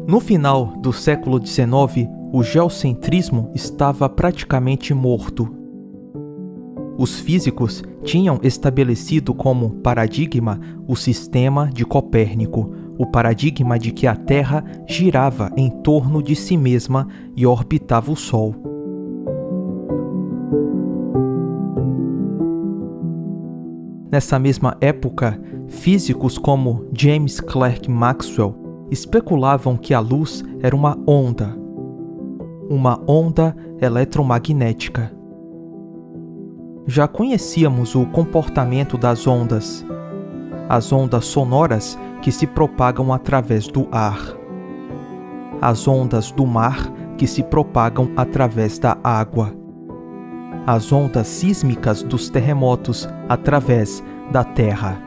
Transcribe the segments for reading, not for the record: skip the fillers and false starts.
No final do século XIX, o geocentrismo estava praticamente morto. Os físicos tinham estabelecido como paradigma o sistema de Copérnico, o paradigma de que a Terra girava em torno de si mesma e orbitava o Sol. Nessa mesma época, físicos como James Clerk Maxwell especulavam que a luz era uma onda eletromagnética. Já conhecíamos o comportamento das ondas, as ondas sonoras que se propagam através do ar, as ondas do mar que se propagam através da água, as ondas sísmicas dos terremotos através da terra.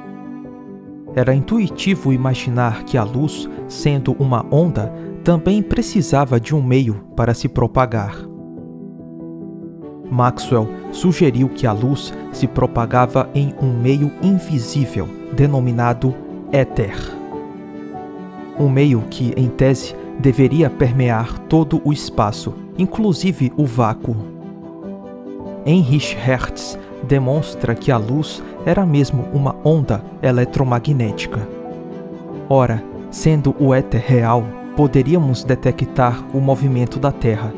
Era intuitivo imaginar que a luz, sendo uma onda, também precisava de um meio para se propagar. Maxwell sugeriu que a luz se propagava em um meio invisível, denominado éter. Um meio que, em tese, deveria permear todo o espaço, inclusive o vácuo. Heinrich Hertz demonstra que a luz era mesmo uma onda eletromagnética. Ora, sendo o éter real, poderíamos detectar o movimento da Terra.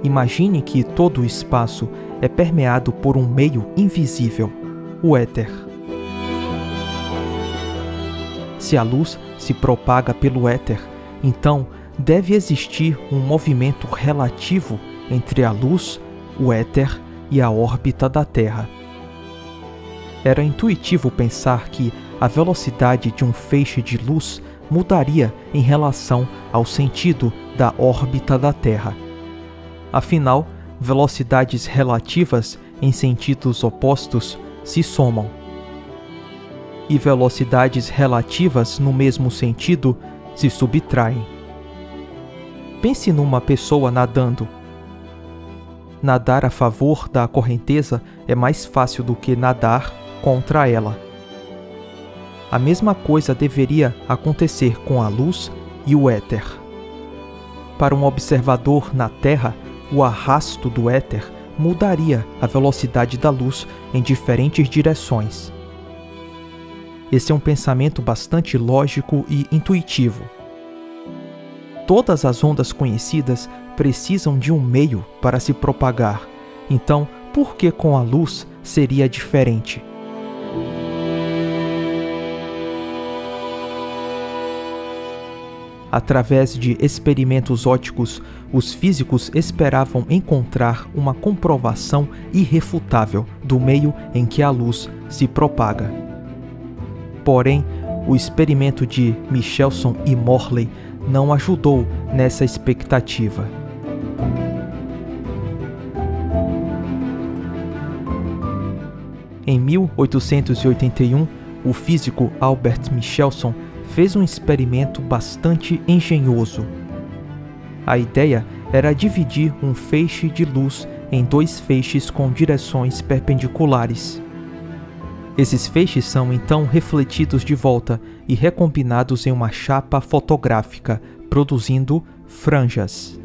Imagine que todo o espaço é permeado por um meio invisível, o éter. Se a luz se propaga pelo éter, então deve existir um movimento relativo entre a luz, o éter e a órbita da Terra. Era intuitivo pensar que a velocidade de um feixe de luz mudaria em relação ao sentido da órbita da Terra. Afinal, velocidades relativas em sentidos opostos se somam. E velocidades relativas no mesmo sentido se subtraem. Pense numa pessoa nadando. Nadar a favor da correnteza é mais fácil do que nadar contra ela. A mesma coisa deveria acontecer com a luz e o éter. Para um observador na Terra, o arrasto do éter mudaria a velocidade da luz em diferentes direções. Esse é um pensamento bastante lógico e intuitivo. Todas as ondas conhecidas precisam de um meio para se propagar. Então, por que com a luz seria diferente? Através de experimentos ópticos, os físicos esperavam encontrar uma comprovação irrefutável do meio em que a luz se propaga. Porém, o experimento de Michelson e Morley não ajudou nessa expectativa. Em 1881, o físico Albert Michelson fez um experimento bastante engenhoso. A ideia era dividir um feixe de luz em dois feixes com direções perpendiculares. Esses feixes são então refletidos de volta e recombinados em uma chapa fotográfica, produzindo franjas.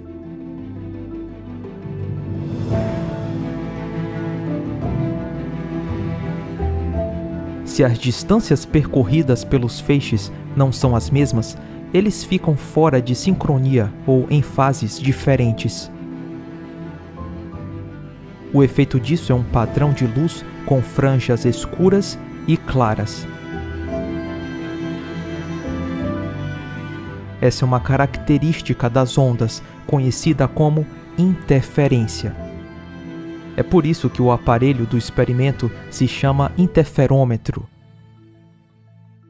Se as distâncias percorridas pelos feixes não são as mesmas, eles ficam fora de sincronia ou em fases diferentes. O efeito disso é um padrão de luz com franjas escuras e claras. Essa é uma característica das ondas, conhecida como interferência. É por isso que o aparelho do experimento se chama interferômetro.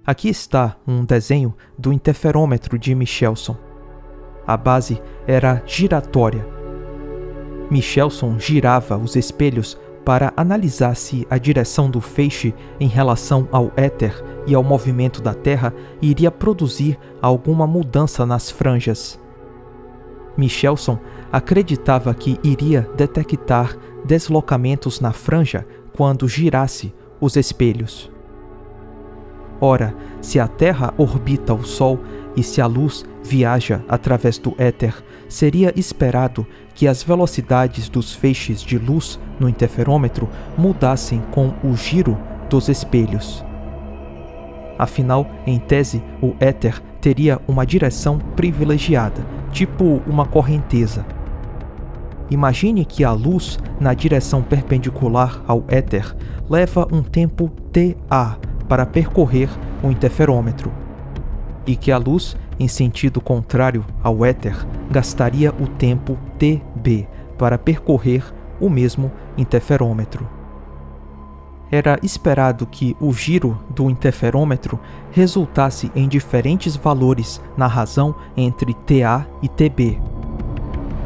Aqui está um desenho do interferômetro de Michelson. A base era giratória. Michelson girava os espelhos para analisar se a direção do feixe em relação ao éter e ao movimento da Terra iria produzir alguma mudança nas franjas. Michelson acreditava que iria detectar deslocamentos na franja quando girasse os espelhos. Ora, se a Terra orbita o Sol e se a luz viaja através do éter, seria esperado que as velocidades dos feixes de luz no interferômetro mudassem com o giro dos espelhos. Afinal, em tese, o éter teria uma direção privilegiada, tipo uma correnteza. Imagine que a luz, na direção perpendicular ao éter, leva um tempo TA para percorrer o interferômetro, e que a luz, em sentido contrário ao éter, gastaria o tempo TB para percorrer o mesmo interferômetro. Era esperado que o giro do interferômetro resultasse em diferentes valores na razão entre TA e TB.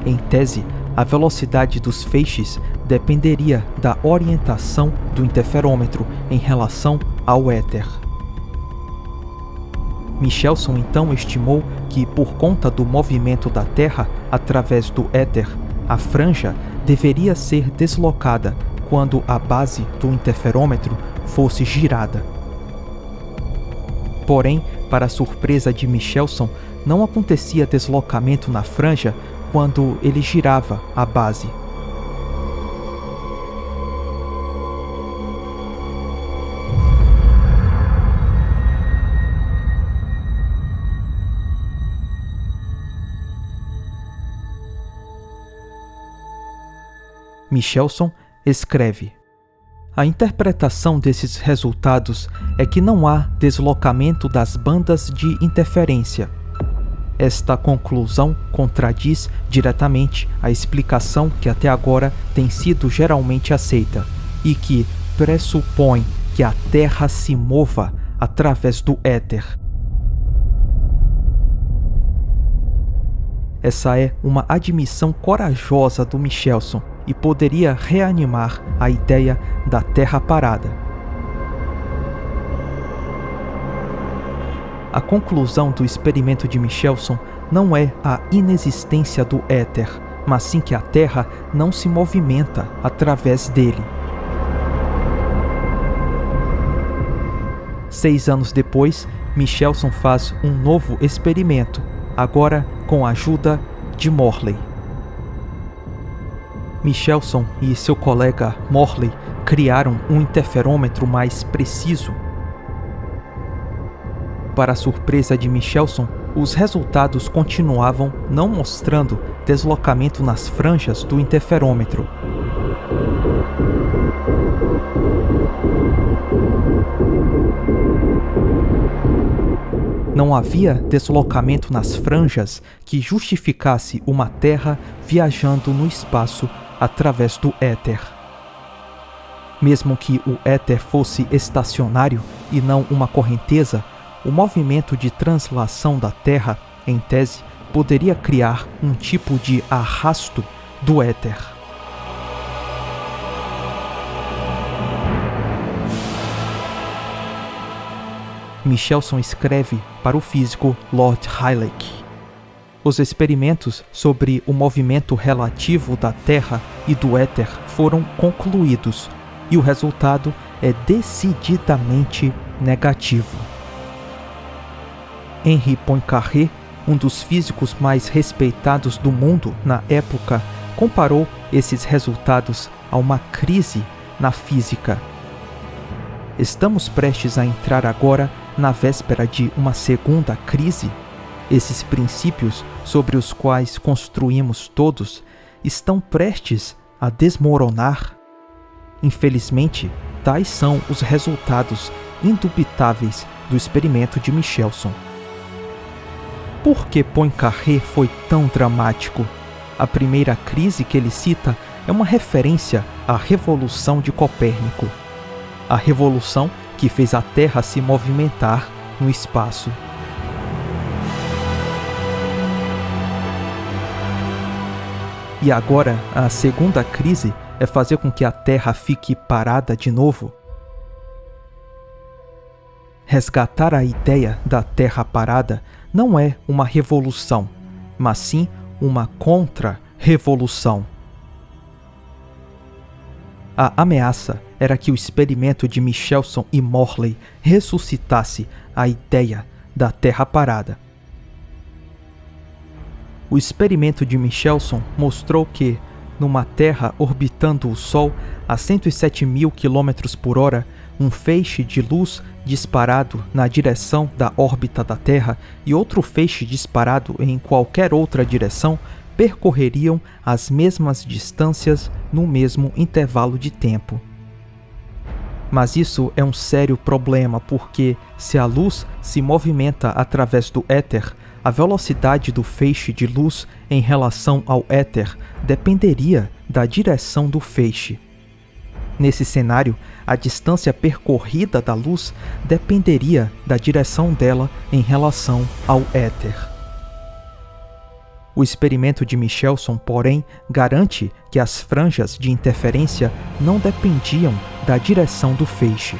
Em tese, a velocidade dos feixes dependeria da orientação do interferômetro em relação ao éter. Michelson então estimou que, por conta do movimento da Terra através do éter, a franja deveria ser deslocada quando a base do interferômetro fosse girada. Porém, para surpresa de Michelson, não acontecia deslocamento na franja quando ele girava a base. Michelson escreve: a interpretação desses resultados é que não há deslocamento das bandas de interferência. Esta conclusão contradiz diretamente a explicação que até agora tem sido geralmente aceita e que pressupõe que a Terra se mova através do éter. Essa é uma admissão corajosa do Michelson e poderia reanimar a ideia da Terra parada. A conclusão do experimento de Michelson não é a inexistência do éter, mas sim que a Terra não se movimenta através dele. 6 anos depois, Michelson faz um novo experimento, agora com a ajuda de Morley. Michelson e seu colega Morley criaram um interferômetro mais preciso. Para a surpresa de Michelson, os resultados continuavam não mostrando deslocamento nas franjas do interferômetro. Não havia deslocamento nas franjas que justificasse uma Terra viajando no espaço através do éter. Mesmo que o éter fosse estacionário e não uma correnteza, o movimento de translação da Terra, em tese, poderia criar um tipo de arrasto do éter. Michelson escreve para o físico Lord Rayleigh: os experimentos sobre o movimento relativo da Terra e do éter foram concluídos, e o resultado é decididamente negativo. Henri Poincaré, um dos físicos mais respeitados do mundo na época, comparou esses resultados a uma crise na física. Estamos prestes a entrar agora na véspera de uma segunda crise. Esses princípios sobre os quais construímos todos estão prestes a desmoronar. Infelizmente, tais são os resultados indubitáveis do experimento de Michelson. Por que Poincaré foi tão dramático? A primeira crise que ele cita é uma referência à Revolução de Copérnico, a revolução que fez a Terra se movimentar no espaço. E agora, a segunda crise é fazer com que a Terra fique parada de novo. Resgatar a ideia da Terra parada não é uma revolução, mas sim uma contra-revolução. A ameaça era que o experimento de Michelson e Morley ressuscitasse a ideia da Terra parada. O experimento de Michelson mostrou que, numa Terra orbitando o Sol a 107.000 km/h, um feixe de luz disparado na direção da órbita da Terra e outro feixe disparado em qualquer outra direção percorreriam as mesmas distâncias no mesmo intervalo de tempo. Mas isso é um sério problema porque, se a luz se movimenta através do éter, a velocidade do feixe de luz em relação ao éter dependeria da direção do feixe. Nesse cenário, a distância percorrida da luz dependeria da direção dela em relação ao éter. O experimento de Michelson, porém, garante que as franjas de interferência não dependiam da direção do feixe.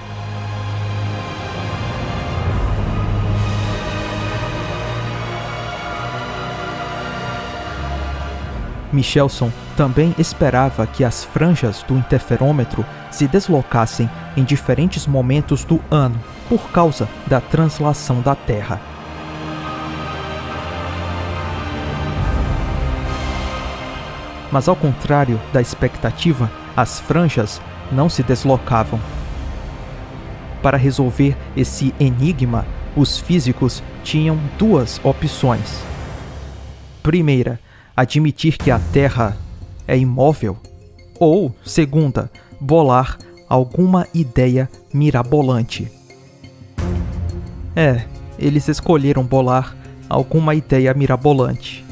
Michelson também esperava que as franjas do interferômetro se deslocassem em diferentes momentos do ano por causa da translação da Terra. Mas ao contrário da expectativa, as franjas não se deslocavam. Para resolver esse enigma, os físicos tinham duas opções. Primeira, admitir que a Terra é imóvel, ou, segunda, bolar alguma ideia mirabolante. Eles escolheram bolar alguma ideia mirabolante.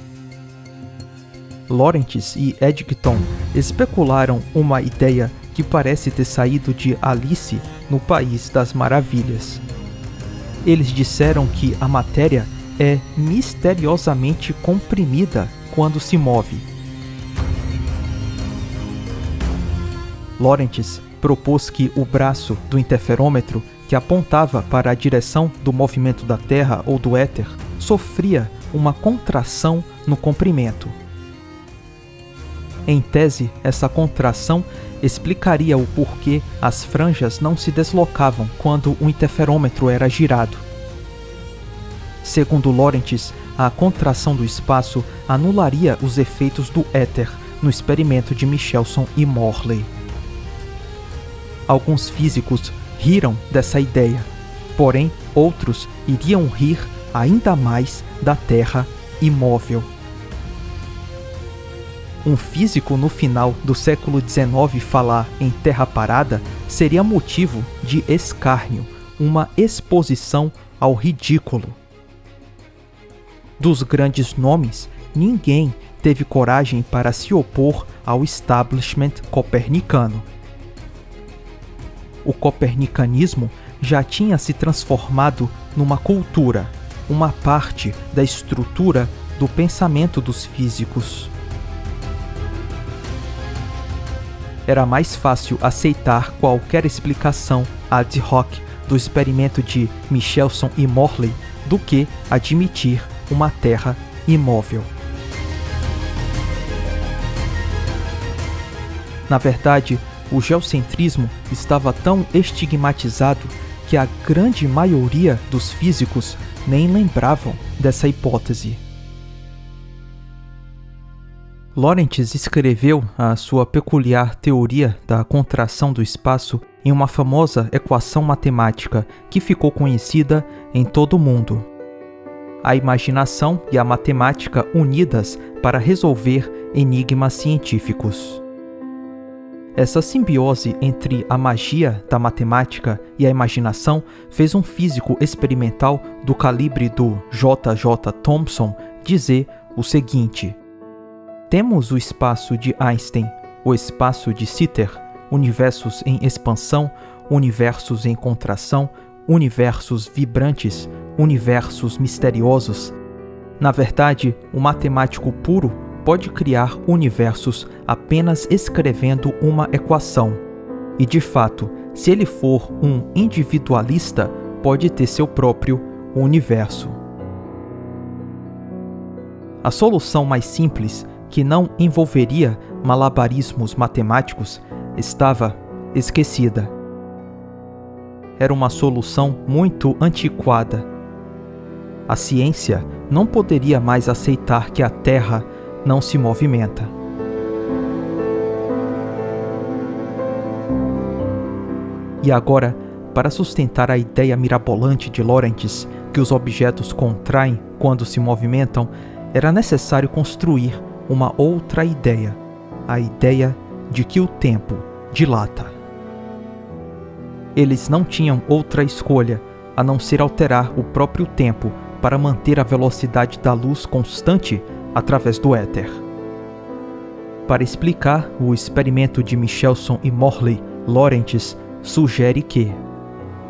Lorentz e Eddington especularam uma ideia que parece ter saído de Alice no País das Maravilhas. Eles disseram que a matéria é misteriosamente comprimida quando se move. Lorentz propôs que o braço do interferômetro, que apontava para a direção do movimento da Terra ou do éter, sofria uma contração no comprimento. Em tese, essa contração explicaria o porquê as franjas não se deslocavam quando o interferômetro era girado. Segundo Lorentz, a contração do espaço anularia os efeitos do éter no experimento de Michelson e Morley. Alguns físicos riram dessa ideia, porém outros iriam rir ainda mais da Terra imóvel. Um físico no final do século XIX falar em Terra parada seria motivo de escárnio, uma exposição ao ridículo. Dos grandes nomes, ninguém teve coragem para se opor ao establishment copernicano. O copernicanismo já tinha se transformado numa cultura, uma parte da estrutura do pensamento dos físicos. Era mais fácil aceitar qualquer explicação ad hoc do experimento de Michelson e Morley do que admitir uma Terra imóvel. Na verdade, o geocentrismo estava tão estigmatizado que a grande maioria dos físicos nem lembravam dessa hipótese. Lorentz escreveu a sua peculiar teoria da contração do espaço em uma famosa equação matemática que ficou conhecida em todo o mundo. A imaginação e a matemática unidas para resolver enigmas científicos. Essa simbiose entre a magia da matemática e a imaginação fez um físico experimental do calibre do J.J. Thomson dizer o seguinte: temos o espaço de Einstein, o espaço de Sitter, universos em expansão, universos em contração, universos vibrantes, universos misteriosos. Na verdade, o matemático puro pode criar universos apenas escrevendo uma equação. E de fato, se ele for um individualista, pode ter seu próprio universo. A solução mais simples, que não envolveria malabarismos matemáticos, estava esquecida. Era uma solução muito antiquada. A ciência não poderia mais aceitar que a Terra não se movimenta. E agora, para sustentar a ideia mirabolante de Lorentz que os objetos contraem quando se movimentam, era necessário construir uma outra ideia, a ideia de que o tempo dilata. Eles não tinham outra escolha a não ser alterar o próprio tempo para manter a velocidade da luz constante através do éter. Para explicar o experimento de Michelson e Morley, Lorentz sugere que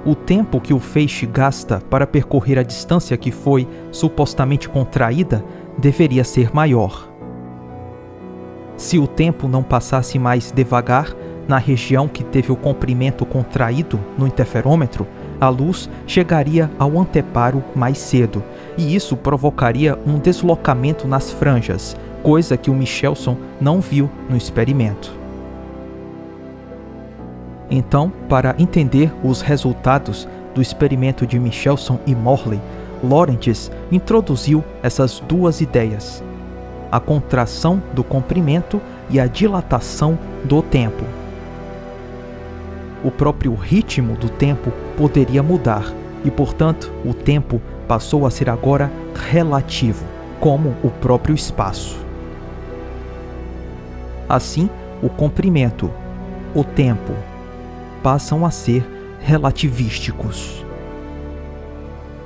o tempo que o feixe gasta para percorrer a distância que foi supostamente contraída deveria ser maior. Se o tempo não passasse mais devagar na região que teve o comprimento contraído no interferômetro, a luz chegaria ao anteparo mais cedo, e isso provocaria um deslocamento nas franjas, coisa que o Michelson não viu no experimento. Então, para entender os resultados do experimento de Michelson e Morley, Lorentz introduziu essas duas ideias: a contração do comprimento e a dilatação do tempo. O próprio ritmo do tempo poderia mudar e, portanto, o tempo passou a ser agora relativo, como o próprio espaço. Assim, o comprimento, o tempo, passam a ser relativísticos.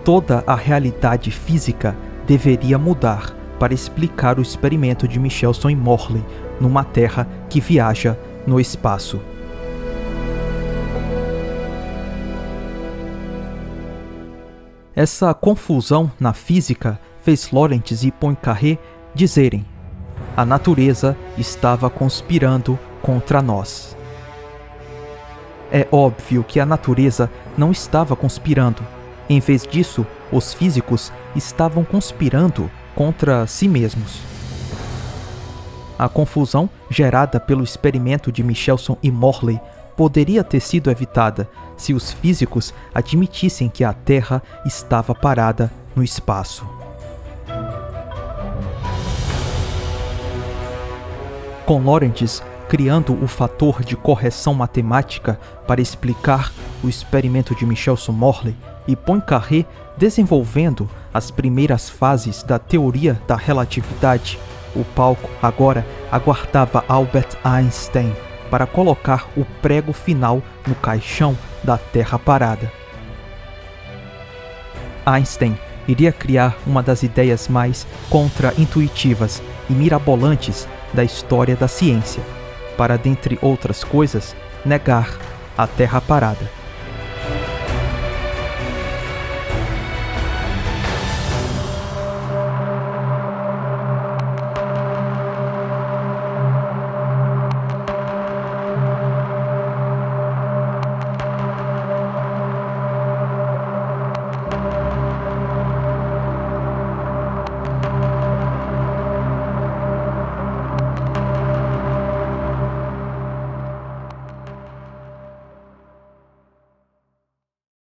Toda a realidade física deveria mudar para explicar o experimento de Michelson e Morley numa Terra que viaja no espaço. Essa confusão na física fez Lorentz e Poincaré dizerem: a natureza estava conspirando contra nós. É óbvio que a natureza não estava conspirando. Em vez disso, os físicos estavam conspirando contra si mesmos. A confusão gerada pelo experimento de Michelson e Morley poderia ter sido evitada se os físicos admitissem que a Terra estava parada no espaço. Com Lorentz criando o fator de correção matemática para explicar o experimento de Michelson-Morley e Poincaré desenvolvendo as primeiras fases da teoria da relatividade, o palco agora aguardava Albert Einstein para colocar o prego final no caixão da Terra parada. Einstein iria criar uma das ideias mais contra-intuitivas e mirabolantes da história da ciência, para, dentre outras coisas, negar a Terra parada.